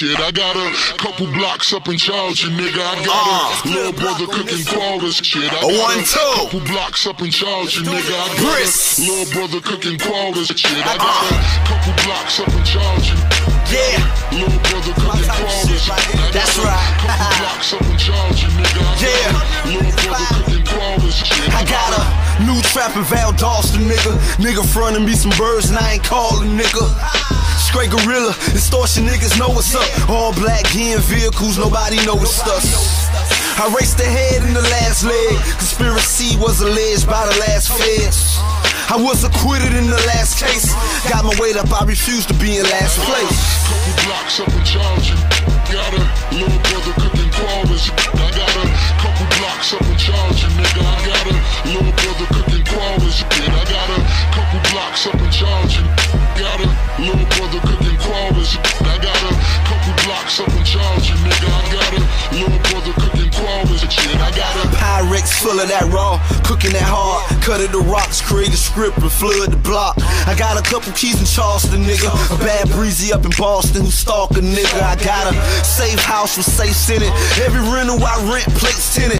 Shit, I got a couple blocks up in Charleston, nigga. I got a little brother cooking quarters. Shit, I got a couple blocks up in Charleston, nigga. I got a little brother cooking quarters. Shit, I got a couple blocks up in Charleston. Yeah, little brother cooking quarters. That's right. Couple blocks up in Charleston, nigga. Yeah, little brother cooking quarters. Shit, I got a new trap in Val Dawson, nigga. Nigga frontin' me some birds and I ain't callin', nigga. Straight gorilla, extortion niggas know what's up. All black in vehicles, nobody know it's us. I raced ahead in the last leg. Conspiracy was alleged by the last feds. I was acquitted in the last case. Got my weight up, I refuse to be in last place. Couple blocks up in Charleston. Got a little brother cooking quarters. I got a couple blocks up in Charleston, nigga. I got a little brother cooking quarters. I got a couple blocks up in Charleston. Got a little brother cooking quarters. I got a couple blocks up in Charleston, nigga. I got a little brother cooking quarters. I got a Pyrex full of that raw, cooking that hard. Cut it to rocks, create a script and flood the block. I got a couple keys in Charleston, nigga. A bad breezy up in Boston who stalk a nigga. I got a safe house with safe in it. Every rental I rent, plates tenant.